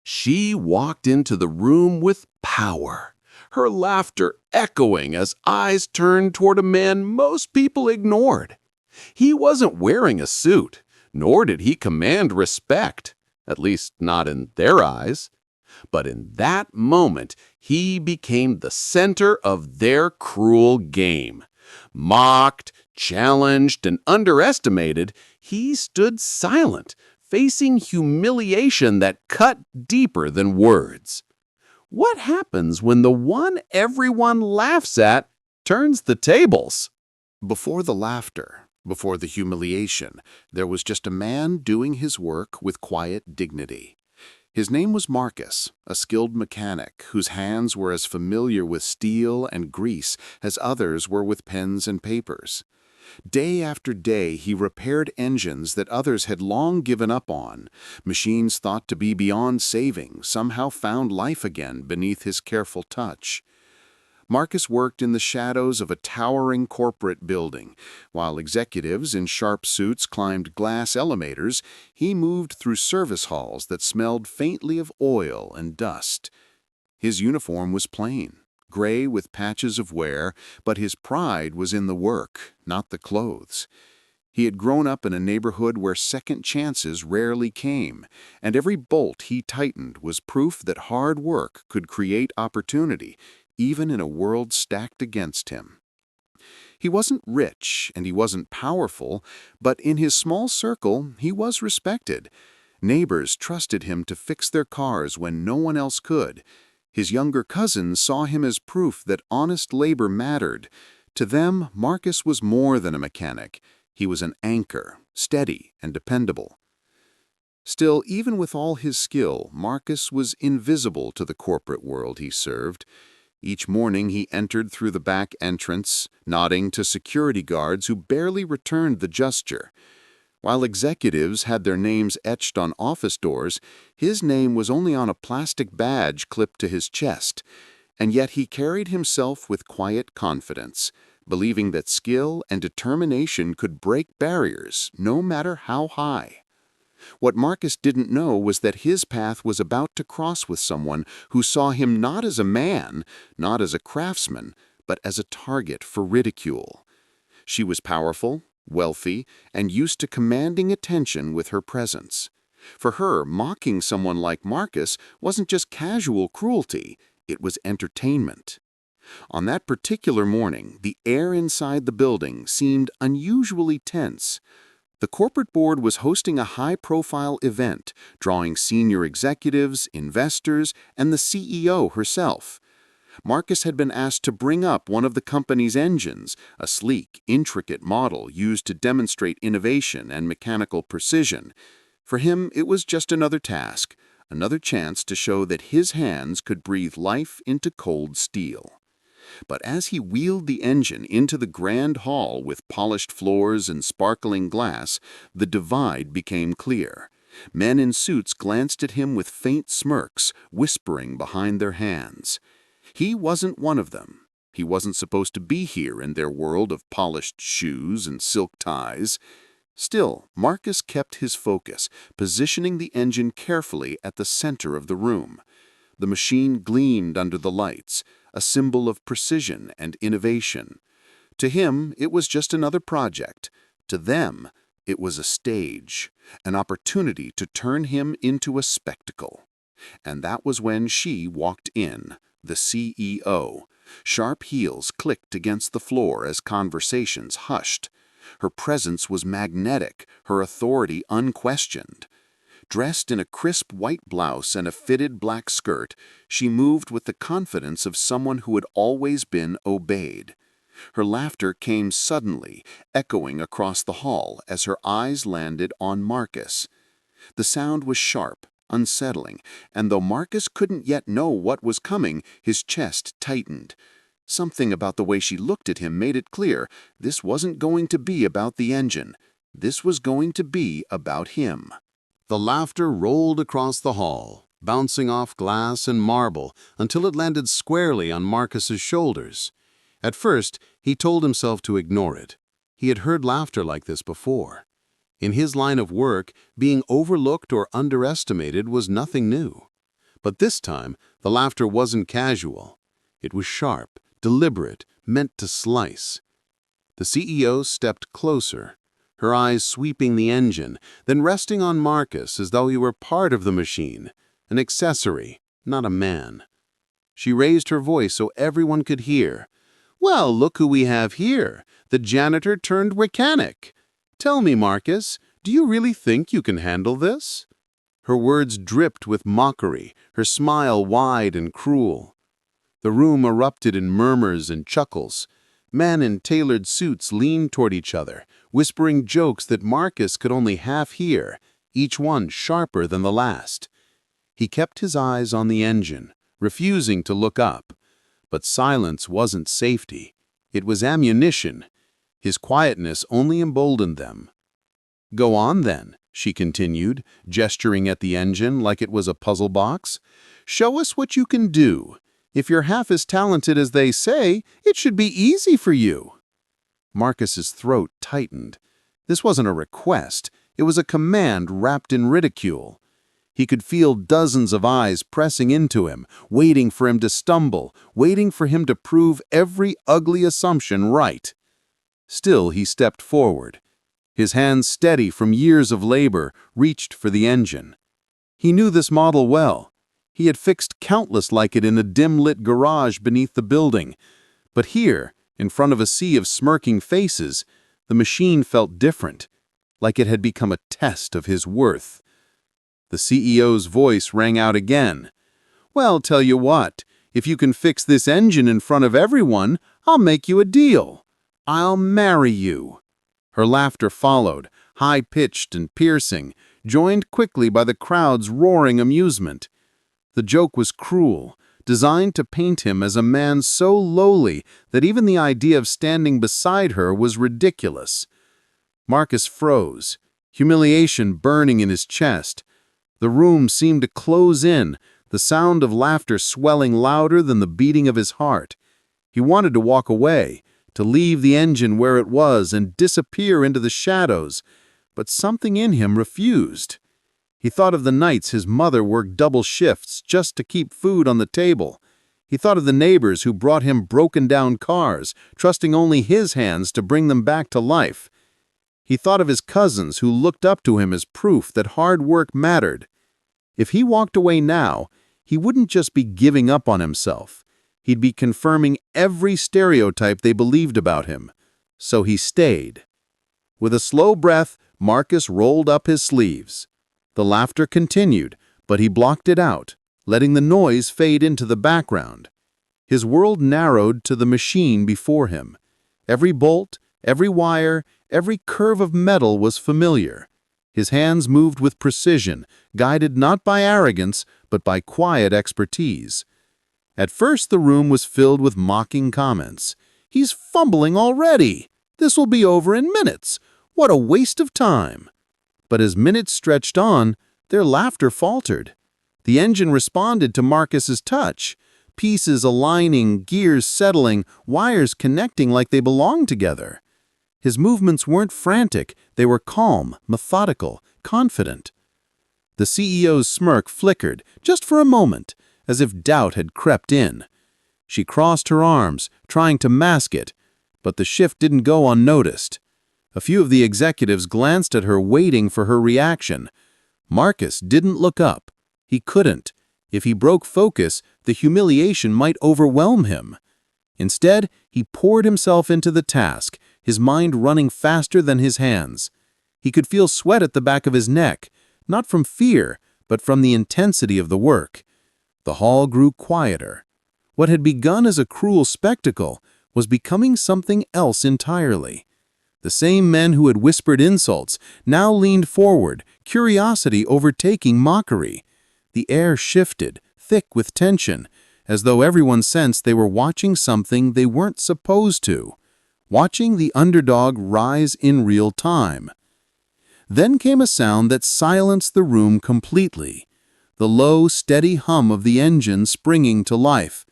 She walked into the room with power, her laughter echoing as eyes turned toward a man most people ignored. He wasn't wearing a suit, nor did he command respect, at least not in their eyes. But in that moment, he became the center of their cruel game. Mocked, challenged, and underestimated, he stood silent, facing humiliation that cut deeper than words. What happens when the one everyone laughs at turns the tables? Before the laughter, before the humiliation, there was just a man doing his work with quiet dignity. His name was Marcus, a skilled mechanic whose hands were as familiar with steel and grease as others were with pens and papers. Day after day, he repaired engines that others had long given up on. Machines thought to be beyond saving somehow found life again beneath his careful touch. Marcus worked in the shadows of a towering corporate building. While executives in sharp suits climbed glass elevators, he moved through service halls that smelled faintly of oil and dust. His uniform was plain, gray with patches of wear, but his pride was in the work, not the clothes. He had grown up in a neighborhood where second chances rarely came, and every bolt he tightened was proof that hard work could create opportunity, even in a world stacked against him. He wasn't rich and he wasn't powerful, but in his small circle he was respected. Neighbors trusted him to fix their cars when no one else could. His younger cousins saw him as proof that honest labor mattered. To them, Marcus was more than a mechanic. He was an anchor, steady and dependable. Still, even with all his skill, Marcus was invisible to the corporate world he served. Each morning he entered through the back entrance, nodding to security guards who barely returned the gesture. While executives had their names etched on office doors, his name was only on a plastic badge clipped to his chest. And yet he carried himself with quiet confidence, believing that skill and determination could break barriers, no matter how high. What Marcus didn't know was that his path was about to cross with someone who saw him not as a man, not as a craftsman, but as a target for ridicule. She was powerful, wealthy, and used to commanding attention with her presence. For her, mocking someone like Marcus wasn't just casual cruelty, it was entertainment. On that particular morning, the air inside the building seemed unusually tense. The corporate board was hosting a high-profile event, drawing senior executives, investors, and the CEO herself. Marcus had been asked to bring up one of the company's engines, a sleek, intricate model used to demonstrate innovation and mechanical precision. For him, it was just another task, another chance to show that his hands could breathe life into cold steel. But as he wheeled the engine into the grand hall with polished floors and sparkling glass, the divide became clear. Men in suits glanced at him with faint smirks, whispering behind their hands. He wasn't one of them. He wasn't supposed to be here in their world of polished shoes and silk ties. Still, Marcus kept his focus, positioning the engine carefully at the center of the room. The machine gleamed under the lights, a symbol of precision and innovation. To him, it was just another project. To them, it was a stage, an opportunity to turn him into a spectacle. And that was when she walked in, the CEO. Sharp heels clicked against the floor as conversations hushed. Her presence was magnetic, her authority unquestioned. Dressed in a crisp white blouse and a fitted black skirt, she moved with the confidence of someone who had always been obeyed. Her laughter came suddenly, echoing across the hall as her eyes landed on Marcus. The sound was sharp, unsettling, and though Marcus couldn't yet know what was coming, his chest tightened. Something about the way she looked at him made it clear this wasn't going to be about the engine. This was going to be about him. The laughter rolled across the hall, bouncing off glass and marble until it landed squarely on Marcus's shoulders. At first, he told himself to ignore it. He had heard laughter like this before. In his line of work, being overlooked or underestimated was nothing new. But this time, the laughter wasn't casual. It was sharp, deliberate, meant to slice. The CEO stepped closer, her eyes sweeping the engine, then resting on Marcus as though he were part of the machine, an accessory, not a man. She raised her voice so everyone could hear. "Well, look who we have here, the janitor turned mechanic. Tell me, Marcus, do you really think you can handle this?" Her words dripped with mockery, her smile wide and cruel. The room erupted in murmurs and chuckles. Men in tailored suits leaned toward each other, whispering jokes that Marcus could only half hear, each one sharper than the last. He kept his eyes on the engine, refusing to look up. But silence wasn't safety. It was ammunition. His quietness only emboldened them. "Go on, then," she continued, gesturing at the engine like it was a puzzle box. "Show us what you can do. If you're half as talented as they say, it should be easy for you." Marcus's throat tightened. This wasn't a request. It was a command wrapped in ridicule. He could feel dozens of eyes pressing into him, waiting for him to stumble, waiting for him to prove every ugly assumption right. Still, he stepped forward. His hands, steady from years of labor, reached for the engine. He knew this model well. He had fixed countless like it in a dim-lit garage beneath the building. But here, in front of a sea of smirking faces, the machine felt different, like it had become a test of his worth. The CEO's voice rang out again. "Well, tell you what, if you can fix this engine in front of everyone, I'll make you a deal. I'll marry you." Her laughter followed, high-pitched and piercing, joined quickly by the crowd's roaring amusement. The joke was cruel, designed to paint him as a man so lowly that even the idea of standing beside her was ridiculous. Marcus froze, humiliation burning in his chest. The room seemed to close in, the sound of laughter swelling louder than the beating of his heart. He wanted to walk away, to leave the engine where it was and disappear into the shadows, but something in him refused. He thought of the nights his mother worked double shifts just to keep food on the table. He thought of the neighbors who brought him broken-down cars, trusting only his hands to bring them back to life. He thought of his cousins who looked up to him as proof that hard work mattered. If he walked away now, he wouldn't just be giving up on himself. He'd be confirming every stereotype they believed about him. So he stayed. With a slow breath, Marcus rolled up his sleeves. The laughter continued, but he blocked it out, letting the noise fade into the background. His world narrowed to the machine before him. Every bolt, every wire, every curve of metal was familiar. His hands moved with precision, guided not by arrogance, but by quiet expertise. At first, the room was filled with mocking comments. "He's fumbling already. This will be over in minutes. What a waste of time." But as minutes stretched on, their laughter faltered. The engine responded to Marcus's touch, pieces aligning, gears settling, wires connecting like they belonged together. His movements weren't frantic, they were calm, methodical, confident. The CEO's smirk flickered, just for a moment, as if doubt had crept in. She crossed her arms, trying to mask it, but the shift didn't go unnoticed. A few of the executives glanced at her, waiting for her reaction. Marcus didn't look up. He couldn't. If he broke focus, the humiliation might overwhelm him. Instead, he poured himself into the task, his mind running faster than his hands. He could feel sweat at the back of his neck, not from fear, but from the intensity of the work. The hall grew quieter. What had begun as a cruel spectacle was becoming something else entirely. The same men who had whispered insults now leaned forward, curiosity overtaking mockery. The air shifted, thick with tension, as though everyone sensed they were watching something they weren't supposed to, watching the underdog rise in real time. Then came a sound that silenced the room completely, the low, steady hum of the engine springing to life.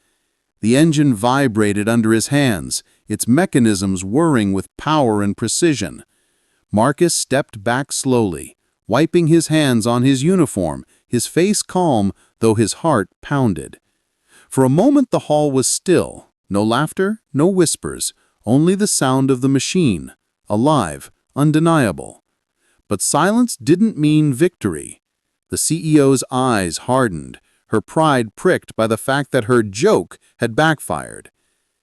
The engine vibrated under his hands, its mechanisms whirring with power and precision. Marcus stepped back slowly, wiping his hands on his uniform, his face calm, though his heart pounded. For a moment the hall was still. No laughter, no whispers, only the sound of the machine, alive, undeniable. But silence didn't mean victory. The CEO's eyes hardened, her pride pricked by the fact that her joke had backfired.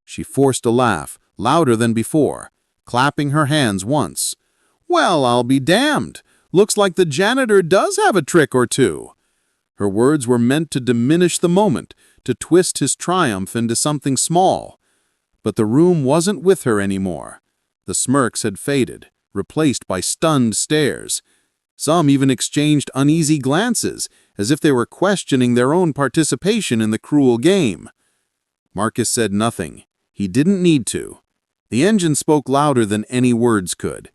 She forced a laugh, louder than before, clapping her hands once. "Well, I'll be damned! Looks like the janitor does have a trick or two." Her words were meant to diminish the moment, to twist his triumph into something small. But the room wasn't with her anymore. The smirks had faded, replaced by stunned stares. Some even exchanged uneasy glances, as if they were questioning their own participation in the cruel game. Marcus said nothing. He didn't need to. The engine spoke louder than any words could.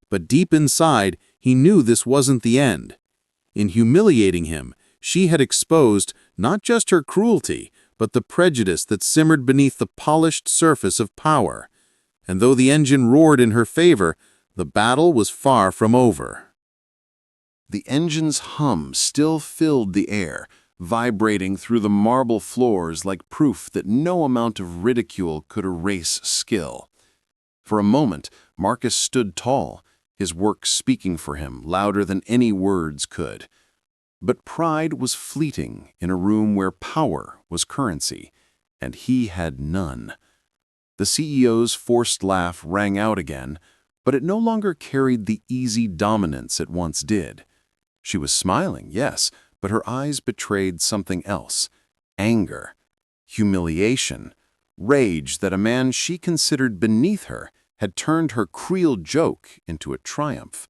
But deep inside, he knew this wasn't the end. In humiliating him, she had exposed not just her cruelty, but the prejudice that simmered beneath the polished surface of power. And though the engine roared in her favor, the battle was far from over. The engine's hum still filled the air, vibrating through the marble floors like proof that no amount of ridicule could erase skill. For a moment, Marcus stood tall, his work speaking for him louder than any words could. But pride was fleeting in a room where power was currency, and he had none. The CEO's forced laugh rang out again, but it no longer carried the easy dominance it once did. She was smiling, yes, but her eyes betrayed something else: anger, humiliation, rage that a man she considered beneath her had turned her cruel joke into a triumph.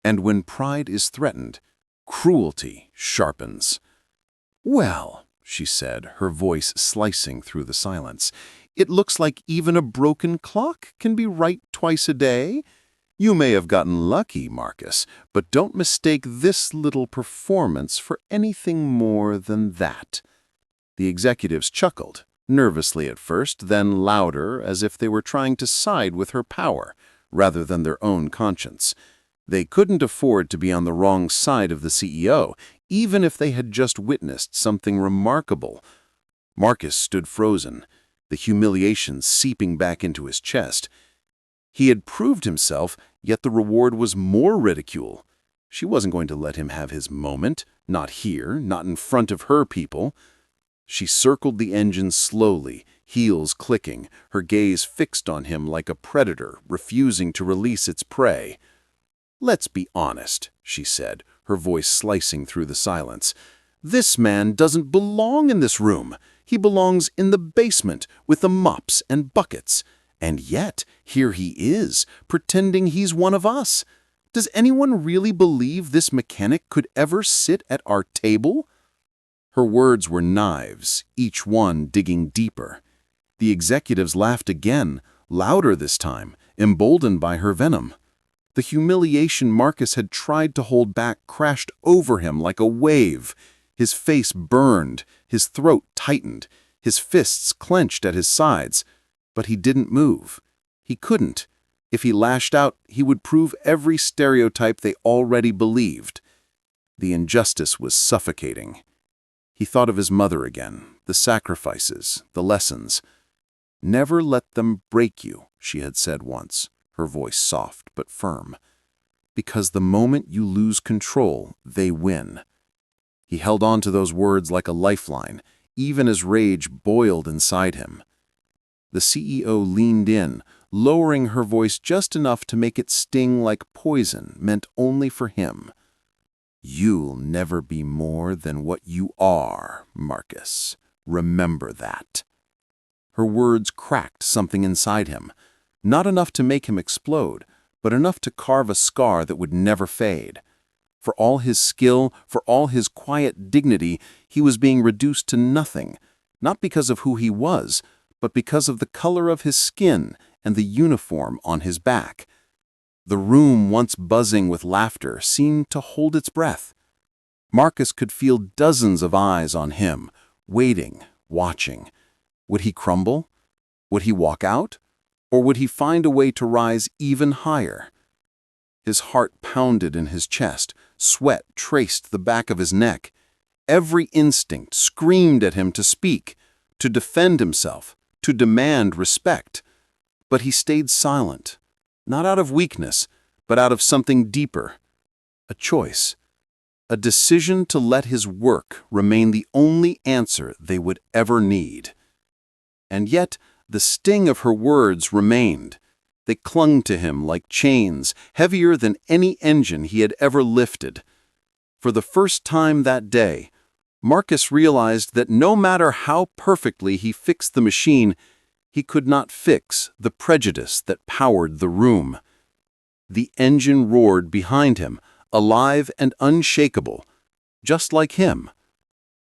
And when pride is threatened, cruelty sharpens. "Well," she said, her voice slicing through the silence, "it looks like even a broken clock can be right twice a day. You may have gotten lucky, Marcus, but don't mistake this little performance for anything more than that." The executives chuckled, nervously at first, then louder, as if they were trying to side with her power, rather than their own conscience. They couldn't afford to be on the wrong side of the CEO, even if they had just witnessed something remarkable. Marcus stood frozen, the humiliation seeping back into his chest. He had proved himself, yet the reward was more ridicule. She wasn't going to let him have his moment, not here, not in front of her people. She circled the engine slowly, heels clicking, her gaze fixed on him like a predator refusing to release its prey. "Let's be honest," she said, her voice slicing through the silence. "This man doesn't belong in this room. He belongs in the basement with the mops and buckets. And yet, here he is, pretending he's one of us. Does anyone really believe this mechanic could ever sit at our table?" Her words were knives, each one digging deeper. The executives laughed again, louder this time, emboldened by her venom. The humiliation Marcus had tried to hold back crashed over him like a wave. His face burned, his throat tightened, his fists clenched at his sides. But he didn't move. He couldn't. If he lashed out, he would prove every stereotype they already believed. The injustice was suffocating. He thought of his mother again, the sacrifices, the lessons. "Never let them break you," she had said once, her voice soft but firm. "Because the moment you lose control, they win." He held on to those words like a lifeline, even as rage boiled inside him. The CEO leaned in, lowering her voice just enough to make it sting like poison meant only for him. "You'll never be more than what you are, Marcus. Remember that." Her words cracked something inside him, not enough to make him explode, but enough to carve a scar that would never fade. For all his skill, for all his quiet dignity, he was being reduced to nothing, not because of who he was, but because of the color of his skin and the uniform on his back. The room, once buzzing with laughter, seemed to hold its breath. Marcus could feel dozens of eyes on him, waiting, watching. Would he crumble? Would he walk out? Or would he find a way to rise even higher? His heart pounded in his chest, sweat traced the back of his neck. Every instinct screamed at him to speak, to defend himself, to demand respect. But he stayed silent, not out of weakness, but out of something deeper. A choice. A decision to let his work remain the only answer they would ever need. And yet, the sting of her words remained. They clung to him like chains, heavier than any engine he had ever lifted. For the first time that day, Marcus realized that no matter how perfectly he fixed the machine, he could not fix the prejudice that powered the room. The engine roared behind him, alive and unshakable, just like him.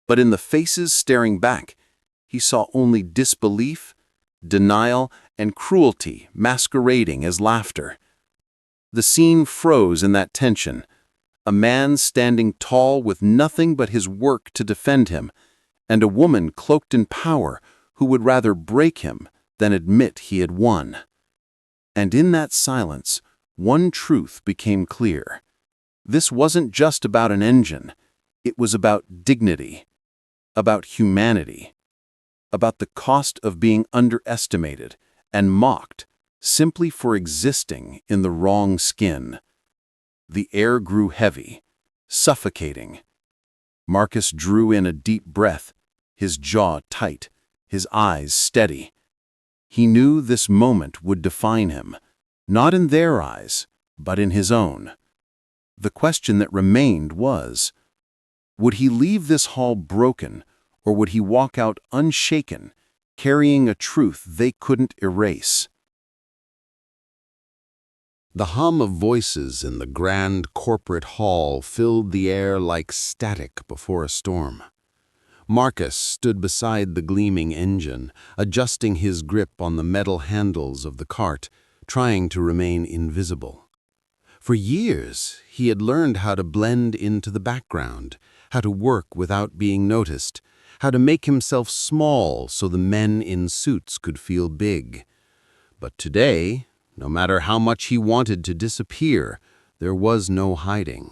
But in the faces staring back, he saw only disbelief, denial, and cruelty masquerading as laughter. The scene froze in that tension. A man standing tall with nothing but his work to defend him, and a woman cloaked in power who would rather break him than admit he had won. And in that silence, one truth became clear. This wasn't just about an engine. It was about dignity, about humanity, about the cost of being underestimated and mocked simply for existing in the wrong skin. The air grew heavy, suffocating. Marcus drew in a deep breath, his jaw tight, his eyes steady. He knew this moment would define him, not in their eyes, but in his own. The question that remained was, would he leave this hall broken, or would he walk out unshaken, carrying a truth they couldn't erase? The hum of voices in the grand corporate hall filled the air like static before a storm. Marcus stood beside the gleaming engine, adjusting his grip on the metal handles of the cart, trying to remain invisible. For years, he had learned how to blend into the background, how to work without being noticed, how to make himself small so the men in suits could feel big. But today, no matter how much he wanted to disappear, there was no hiding.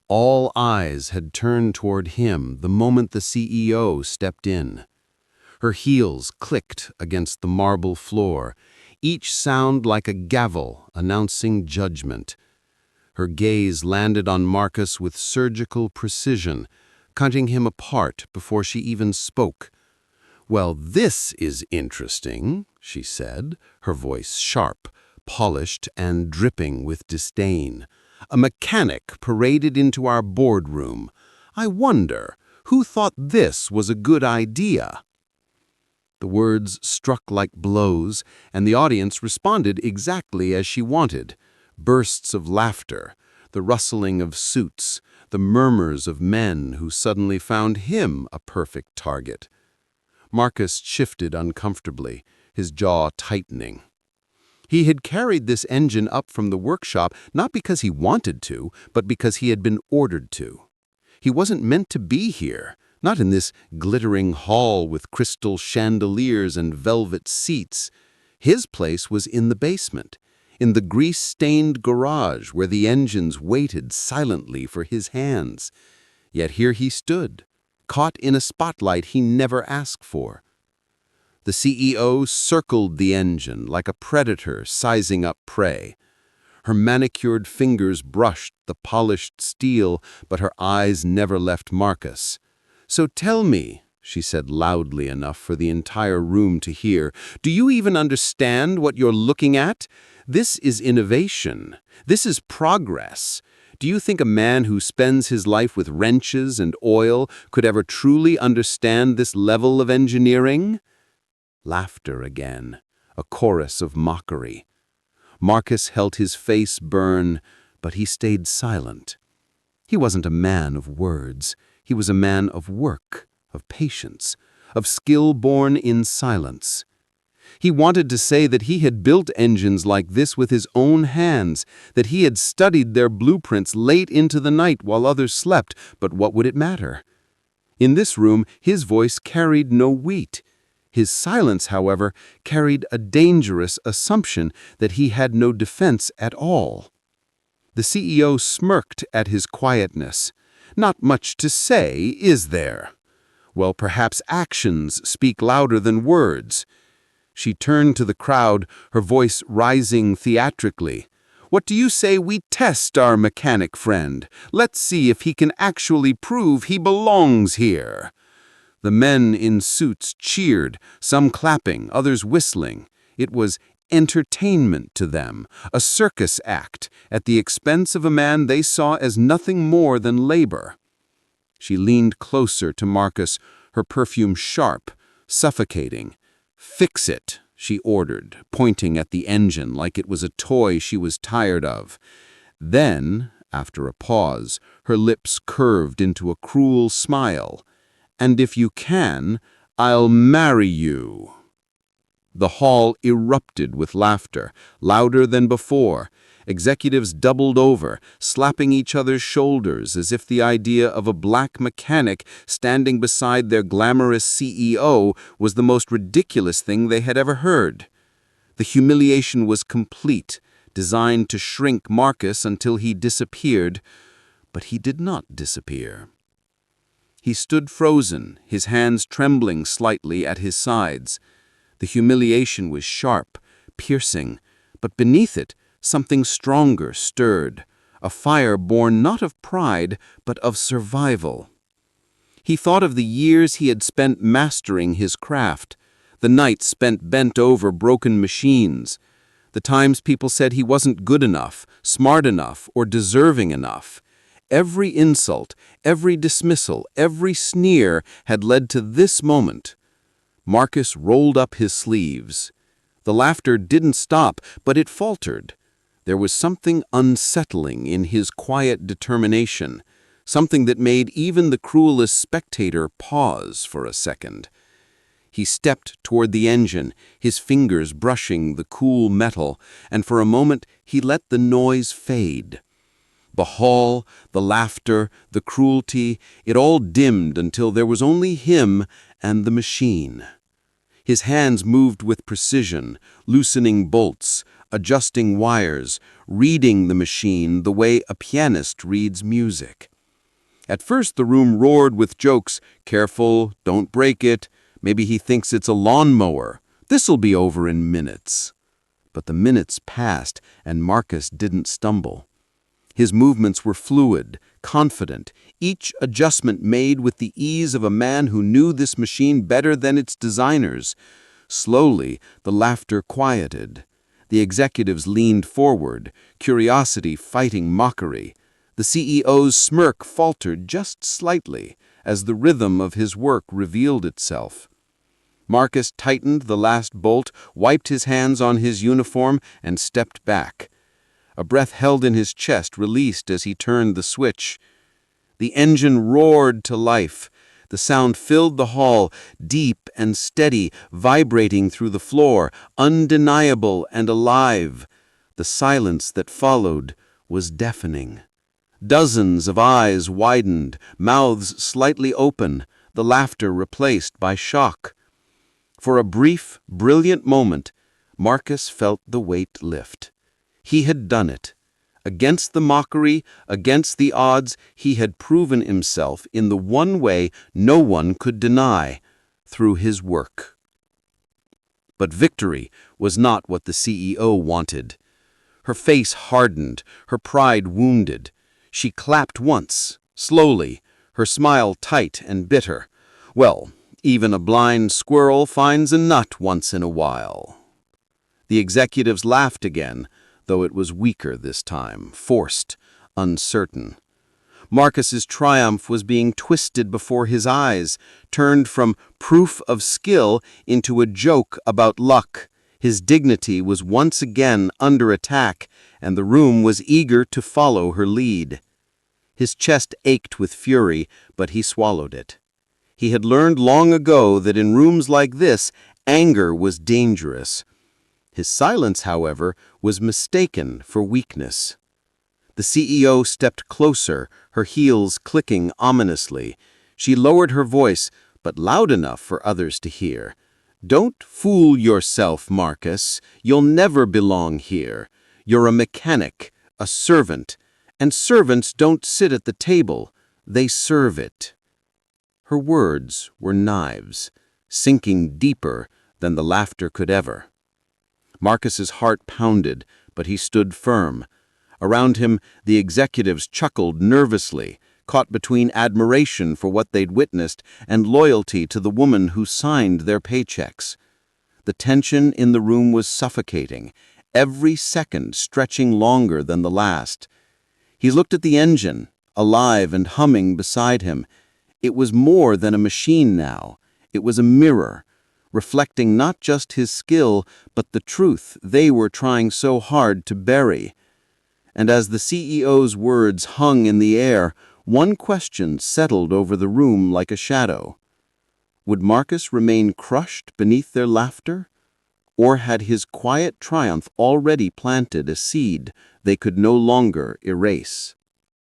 All eyes had turned toward him the moment the CEO stepped in. Her heels clicked against the marble floor, each sound like a gavel announcing judgment. Her gaze landed on Marcus with surgical precision, cutting him apart before she even spoke. "Well, this is interesting," she said, her voice sharp, polished, and dripping with disdain. "A mechanic paraded into our boardroom. I wonder, who thought this was a good idea?" The words struck like blows, and the audience responded exactly as she wanted. Bursts of laughter, the rustling of suits, the murmurs of men who suddenly found him a perfect target. Marcus shifted uncomfortably, his jaw tightening. He had carried this engine up from the workshop not because he wanted to, but because he had been ordered to. He wasn't meant to be here, not in this glittering hall with crystal chandeliers and velvet seats. His place was in the basement, in the grease-stained garage where the engines waited silently for his hands. Yet here he stood, caught in a spotlight he never asked for. The CEO circled the engine like a predator sizing up prey. Her manicured fingers brushed the polished steel, but her eyes never left Marcus. "So tell me," she said loudly enough for the entire room to hear, "do you even understand what you're looking at? This is innovation. This is progress. Do you think a man who spends his life with wrenches and oil could ever truly understand this level of engineering?" Laughter again, a chorus of mockery. Marcus held his face burn, but he stayed silent. He wasn't a man of words. He was a man of work, of patience, of skill born in silence. He wanted to say that he had built engines like this with his own hands, that he had studied their blueprints late into the night while others slept, but what would it matter? In this room, his voice carried no weight. His silence, however, carried a dangerous assumption that he had no defense at all. The CEO smirked at his quietness. "Not much to say, is there? Well, perhaps actions speak louder than words." She turned to the crowd, her voice rising theatrically. "What do you say we test our mechanic friend? Let's see if he can actually prove he belongs here." The men in suits cheered, some clapping, others whistling. It was entertainment to them, a circus act, at the expense of a man they saw as nothing more than labor. She leaned closer to Marcus, her perfume sharp, suffocating. "Fix it," she ordered, pointing at the engine like it was a toy she was tired of. Then, after a pause, her lips curved into a cruel smile. "And if you can, I'll marry you." The hall erupted with laughter, louder than before. Executives doubled over, slapping each other's shoulders as if the idea of a black mechanic standing beside their glamorous CEO was the most ridiculous thing they had ever heard. The humiliation was complete, designed to shrink Marcus until he disappeared, but he did not disappear. He stood frozen, his hands trembling slightly at his sides. The humiliation was sharp, piercing, but beneath it, something stronger stirred, a fire born not of pride, but of survival. He thought of the years he had spent mastering his craft, the nights spent bent over broken machines, the times people said he wasn't good enough, smart enough, or deserving enough. Every insult, every dismissal, every sneer had led to this moment. Marcus rolled up his sleeves. The laughter didn't stop, but it faltered. There was something unsettling in his quiet determination, something that made even the cruelest spectator pause for a second. He stepped toward the engine, his fingers brushing the cool metal, and for a moment he let the noise fade. The hall, the laughter, the cruelty, it all dimmed until there was only him and the machine. His hands moved with precision, loosening bolts, adjusting wires, reading the machine the way a pianist reads music. At first the room roared with jokes, "Careful, don't break it. Maybe he thinks it's a lawnmower. This'll be over in minutes." But the minutes passed, and Marcus didn't stumble. His movements were fluid, confident, each adjustment made with the ease of a man who knew this machine better than its designers. Slowly, the laughter quieted. The executives leaned forward, curiosity fighting mockery. The CEO's smirk faltered just slightly as the rhythm of his work revealed itself. Marcus tightened the last bolt, wiped his hands on his uniform, and stepped back. A breath held in his chest released as he turned the switch. The engine roared to life. The sound filled the hall, deep and steady, vibrating through the floor, undeniable and alive. The silence that followed was deafening. Dozens of eyes widened, mouths slightly open, the laughter replaced by shock. For a brief, brilliant moment, Marcus felt the weight lift. He had done it. Against the mockery, against the odds, he had proven himself in the one way no one could deny, through his work. But victory was not what the CEO wanted. Her face hardened, her pride wounded. She clapped once, slowly, her smile tight and bitter. Well, even a blind squirrel finds a nut once in a while. The executives laughed again, though it was weaker this time, forced, uncertain. Marcus's triumph was being twisted before his eyes, turned from proof of skill into a joke about luck. His dignity was once again under attack, and the room was eager to follow her lead. His chest ached with fury, but he swallowed it. He had learned long ago that in rooms like this, anger was dangerous. His silence, however, was mistaken for weakness. The CEO stepped closer, her heels clicking ominously. She lowered her voice, but loud enough for others to hear. "Don't fool yourself, Marcus. You'll never belong here. You're a mechanic, a servant, And servants don't sit at the table, they serve it." Her words were knives, sinking deeper than the laughter could ever. Marcus's heart pounded, but he stood firm. Around him, the executives chuckled nervously, caught between admiration for what they'd witnessed and loyalty to the woman who signed their paychecks. The tension in the room was suffocating, every second stretching longer than the last. He looked at the engine, alive and humming beside him. It was more than a machine now. It was a mirror, reflecting not just his skill, but the truth they were trying so hard to bury. And as the CEO's words hung in the air, one question settled over the room like a shadow. Would Marcus remain crushed beneath their laughter? Or had his quiet triumph already planted a seed they could no longer erase?